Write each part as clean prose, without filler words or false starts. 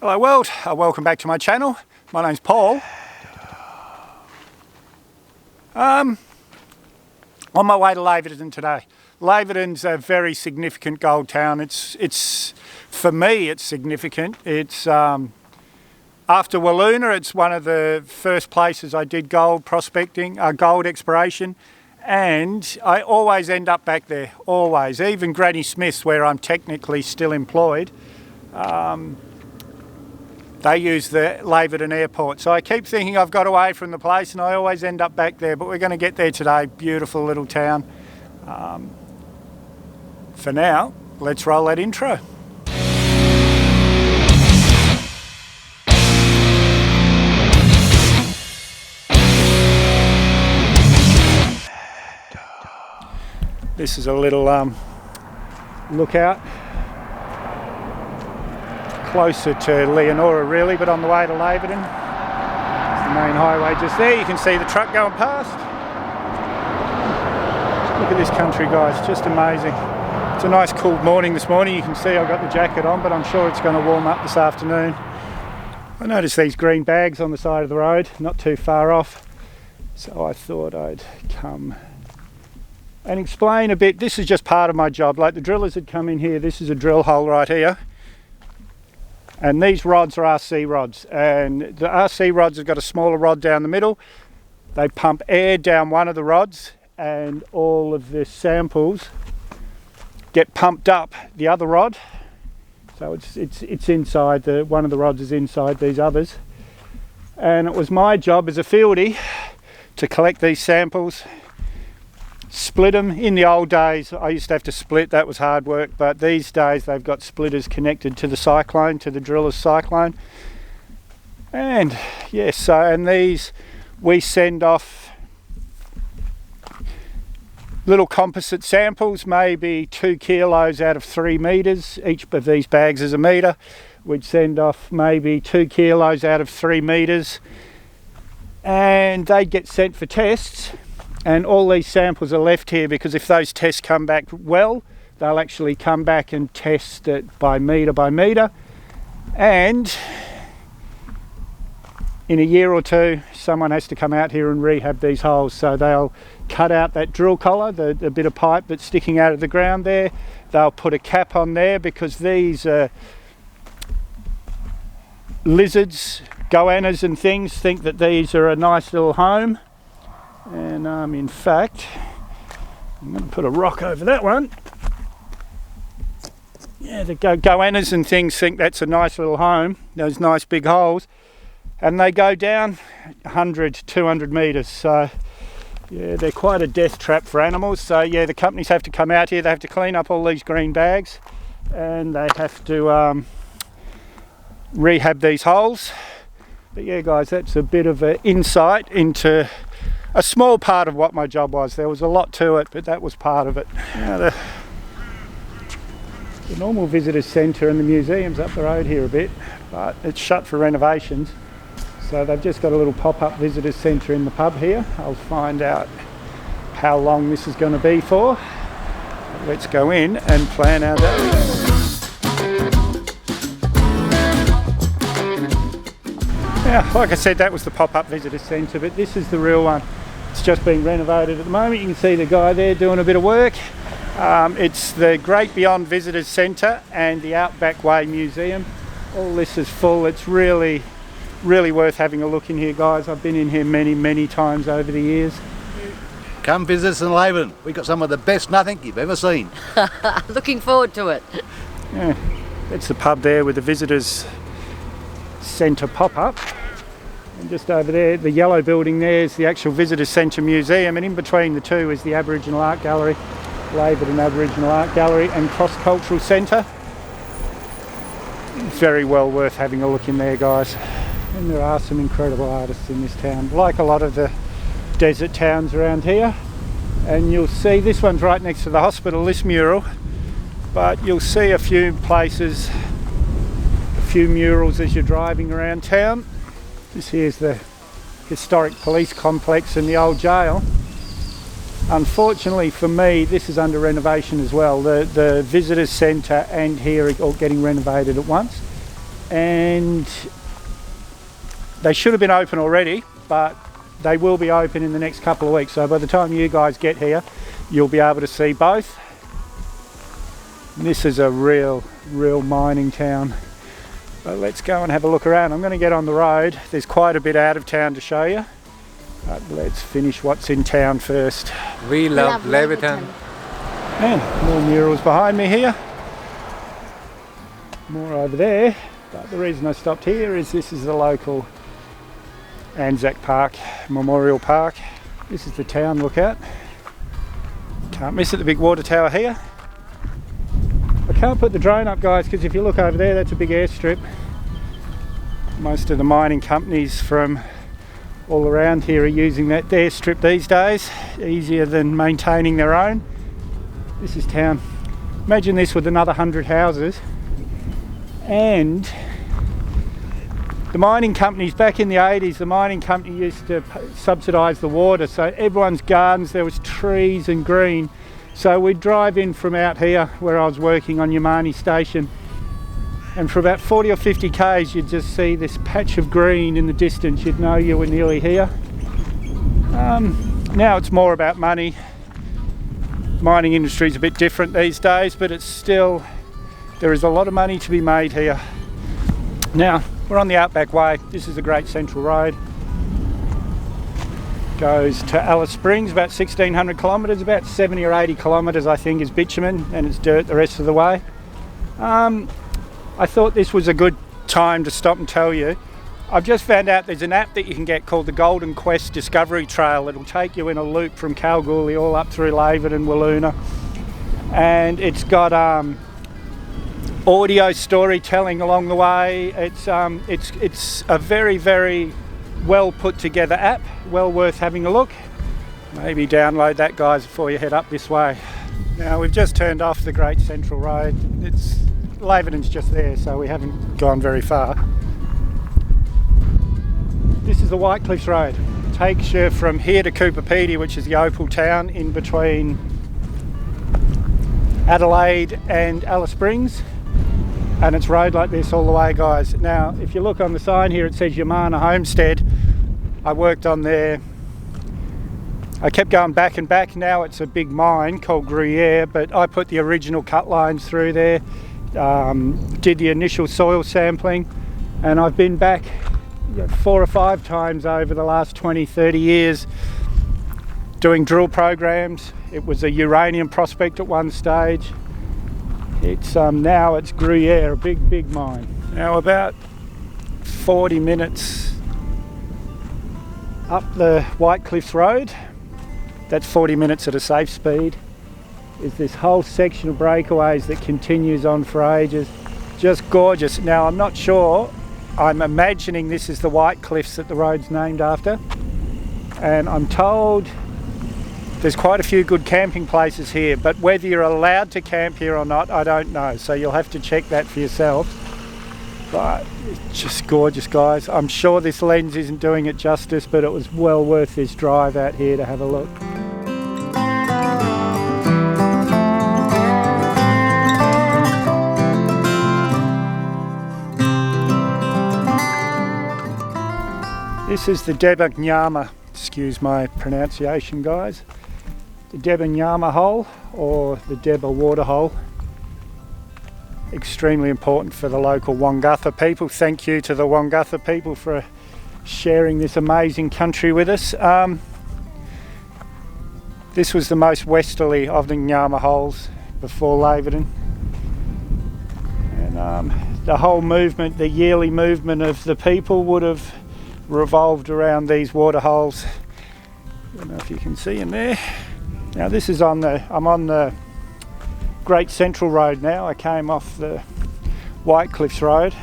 Hello world, welcome back to my channel. My name's Paul. On my way to Laverton today. Laverton's a very significant gold town. It's for me it's significant. It's after Windarra, it's one of the first places I did gold prospecting, gold exploration, and I always end up back there, always. Even Granny Smith's, where I'm technically still employed, they use the Laverton airport. So I keep thinking I've got away from the place and I always end up back there, but we're going to get there today. Beautiful little town. For now, let's roll that intro. This is a little lookout. Closer to Leonora really, but on the way to Laverton. It's the main highway just there. You can see the truck going past. Look at this country, guys, just amazing. It's a nice cool morning this morning. You can see I've got the jacket on, but I'm sure it's going to warm up this afternoon. I noticed these green bags on the side of the road, not too far off. So I thought I'd come and explain a bit. This is just part of my job. Like the drillers had come in here, this is a drill hole right here. And these rods are RC rods, and the RC rods have got a smaller rod down the middle. They pump air down one of the rods and all of the samples get pumped up the other rod. So it's inside, one of the rods is inside these others. And it was my job as a fieldy to collect these samples, split them. In the old days I used to have to split, that was hard work, but these days they've got splitters connected to the cyclone, to the driller's cyclone. And yes, so and these we send off little composite samples, maybe 2 kilos out of 3 meters. Each of these bags is a meter. We'd send off maybe 2 kilos out of 3 meters, and they'd get sent for tests. And all these samples are left here because if those tests come back well, they'll actually come back and test it by meter. And in a year or two, someone has to come out here and rehab these holes. So they'll cut out that drill collar, the bit of pipe that's sticking out of the ground there. They'll put a cap on there because these lizards, goannas and things think that these are a nice little home. And in fact, I'm going to put a rock over that one. Yeah, the goannas and things think that's a nice little home, those nice big holes. And they go down 100, 200 metres. So, yeah, they're quite a death trap for animals. So, yeah, the companies have to come out here. They have to clean up all these green bags. And they have to rehab these holes. But, yeah, guys, that's a bit of an insight into a small part of what my job was. There was a lot to it, but that was part of it. The normal visitors centre and the museum's up the road here a bit, but it's shut for renovations. So they've just got a little pop-up visitors centre in the pub here. I'll find out how long this is going to be for. Let's go in and plan our day. Now, like I said, that was the pop-up visitor centre, but this is the real one. It's just being renovated at the moment. You can see the guy there doing a bit of work. It's the Great Beyond Visitors Centre and the Outback Way Museum. All this is full. It's really, really worth having a look in here, guys. I've been in here many, many times over the years. Come visit us in Laverton. We've got some of the best nothing you've ever seen. Looking forward to it. Yeah, that's the pub there with the Visitors Centre pop-up. And just over there, the yellow building there is the actual Visitors Centre Museum, and in between the two is the Aboriginal Art Gallery, Laverton Aboriginal Art Gallery and Cross Cultural Centre. Very well worth having a look in there, guys. And there are some incredible artists in this town, like a lot of the desert towns around here. And you'll see, this one's right next to the hospital, this mural, but you'll see a few places, a few murals as you're driving around town. This here's the historic police complex and the old jail. Unfortunately for me, this is under renovation as well. The visitors centre and here are all getting renovated at once. and they should have been open already, but they will be open in the next couple of weeks. So by the time you guys get here, you'll be able to see both. And this is a real mining town. But let's go and have a look around. I'm going to get on the road. There's quite a bit out of town to show you. But let's finish what's in town first. We love Laverton. And more murals behind me here. More over there. But the reason I stopped here is this is the local Anzac Park, Memorial Park. This is the town lookout. Can't miss it, the big water tower here. I can't put the drone up, guys, because if you look over there, that's a big airstrip. Most of the mining companies from all around here are using that airstrip these days. Easier than maintaining their own. This is town. Imagine this with another 100 houses. And the mining companies, back in the 80s, the mining company used to subsidise the water, so everyone's gardens, there was trees and green. So we'd drive in from out here where I was working on Yamani Station, and for about 40 or 50 k's you'd just see this patch of green in the distance. You'd know you were nearly here. Now it's more about money. Mining industry is a bit different these days, but it's still, there is a lot of money to be made here. Now, we're on the Outback Way. This is the Great Central Road. Goes to Alice Springs, about 1,600 kilometres, about 70 or 80 kilometres I think is bitumen, and it's dirt the rest of the way. I thought this was a good time to stop and tell you. I've just found out there's an app that you can get called the Golden Quest Discovery Trail. It'll take you in a loop from Kalgoorlie all up through Laverton and Wiluna. And it's got audio storytelling along the way. It's a very well put together app, well worth having a look. Maybe download that, guys, before you head up this way. Now we've just turned off the Great Central Road. Laverton's just there, so we haven't gone very far. This is the White Cliffs Road. It takes you from here to Cooperpedy, which is the opal town in between Adelaide and Alice Springs. And it's road like this all the way, guys. Now, if you look on the sign here, it says Yamana Homestead. I worked on there. I kept going back and back. Now it's a big mine called Gruyere, but I put the original cut lines through there, did the initial soil sampling, and I've been back 4 or 5 times over the last 20-30 years doing drill programs. It was a uranium prospect at one stage. It's now it's Gruyere, a big mine. Now about 40 minutes up the White Cliffs Road, that's 40 minutes at a safe speed, is this whole section of breakaways that continues on for ages. Just gorgeous. Now I'm not sure, I'm imagining this is the White Cliffs that the road's named after, and I'm told there's quite a few good camping places here, but whether you're allowed to camp here or not, I don't know. So you'll have to check that for yourself. But it's just gorgeous, guys. I'm sure this lens isn't doing it justice, but it was well worth this drive out here to have a look. This is the Deorah, excuse my pronunciation, guys. The Deorah hole, or the Deorah Waterhole. Extremely important for the local Wongatha people. Thank you to the Wongatha people for sharing this amazing country with us. This was the most westerly of the Nyama holes before Laverton. And the whole movement, the yearly movement of the people would have revolved around these water holes. I don't know if you can see in there. Now this is I'm on the Great Central Road now. I came off the White Cliffs Road.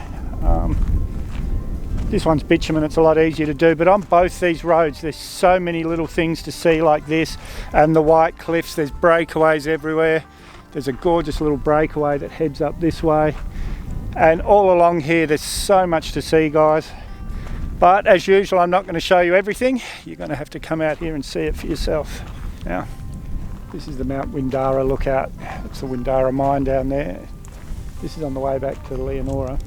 This one's bitumen, it's a lot easier to do, but on both these roads there's so many little things to see like this, and the White Cliffs, there's breakaways everywhere. There's a gorgeous little breakaway that heads up this way, and all along here there's so much to see, guys. But as usual, I'm not going to show you everything. You're going to have to come out here and see it for yourself. Now, this is the Mount Windarra lookout. It's the Windarra mine down there. This is on the way back to Leonora.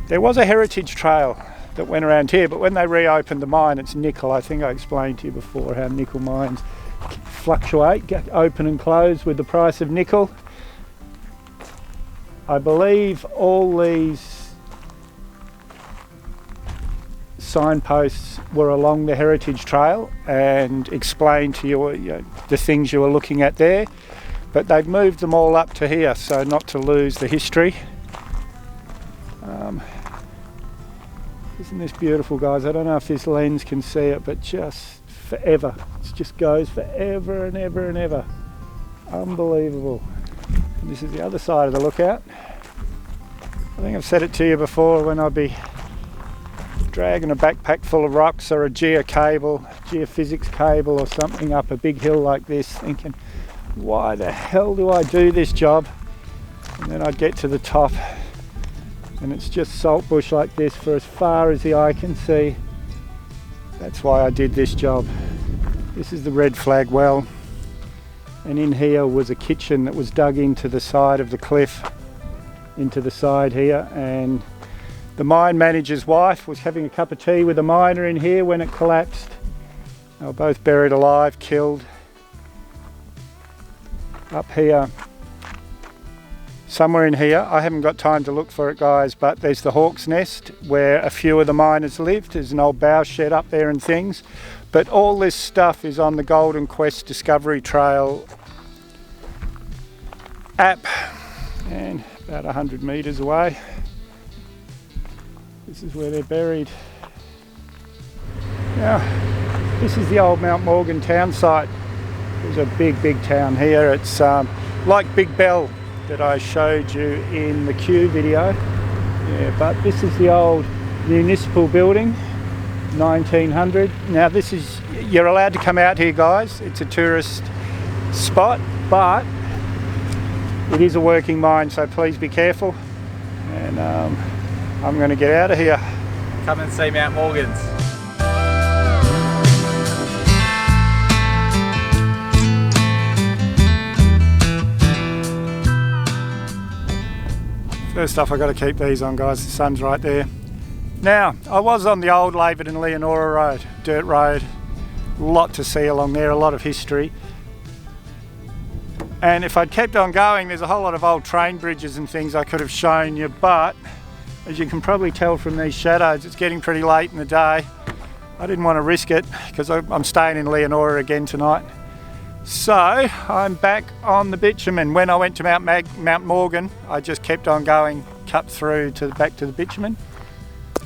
There was a heritage trail that went around here, but when they reopened the mine, it's nickel. I think I explained to you before how nickel mines fluctuate, get open and close with the price of nickel. I believe all these signposts were along the heritage trail and explained to you, the things you were looking at there, but they've moved them all up to here so not to lose the history. Isn't this beautiful, guys? I don't know if this lens can see it, but just forever. It just goes forever and ever and ever. Unbelievable. And this is the other side of the lookout. I think I've said it to you before, when I'd be dragging a backpack full of rocks or a geophysics cable or something up a big hill like this, thinking, why the hell do I do this job? And then I'd get to the top and it's just salt bush like this for as far as the eye can see. That's why I did this job. This is the Red Flag Well, and in here was a kitchen that was dug into the side of the cliff, into the side here, and the mine manager's wife was having a cup of tea with a miner in here when it collapsed. They were both buried alive, killed. Up here, somewhere in here, I haven't got time to look for it, guys, but there's the Hawk's Nest where a few of the miners lived. There's an old bough shed up there and things, but all this stuff is on the Golden Quest Discovery Trail app, and about 100 metres away, this is where they're buried. Now, this is the old Mount Morgan town site. There's a big town here. It's like Big Bell that I showed you in the Q video. Yeah, but this is the old municipal building, 1900. Now this is, you're allowed to come out here, guys. It's a tourist spot, but it is a working mine, so please be careful. And I'm going to get out of here. Come and see Mount Morgan's. First off, I've got to keep these on, guys. The sun's right there. Now, I was on the old Laverton Leonora Road, dirt road. A lot to see along there, a lot of history. And if I'd kept on going, there's a whole lot of old train bridges and things I could have shown you, but as you can probably tell from these shadows, it's getting pretty late in the day. I didn't want to risk it because I'm staying in Leonora again tonight. So I'm back on the bitumen. When I went to Mount Morgan, I just kept on going, cut through to back to the bitumen.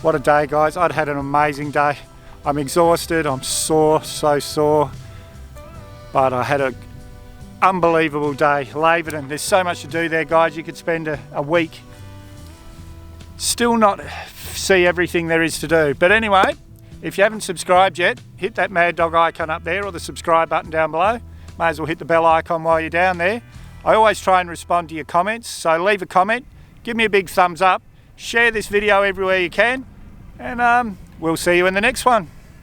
What a day, guys. I'd had an amazing day. I'm exhausted, I'm sore, so sore, but I had an unbelievable day. Laverton, there's so much to do there, guys. You could spend a week, still not see everything there is to do. But anyway, if you haven't subscribed yet, hit that mad dog icon up there or the subscribe button down below. May as well hit the bell icon while you're down there. I always try and respond to your comments, so leave a comment, give me a big thumbs up, share this video everywhere you can, and we'll see you in the next one.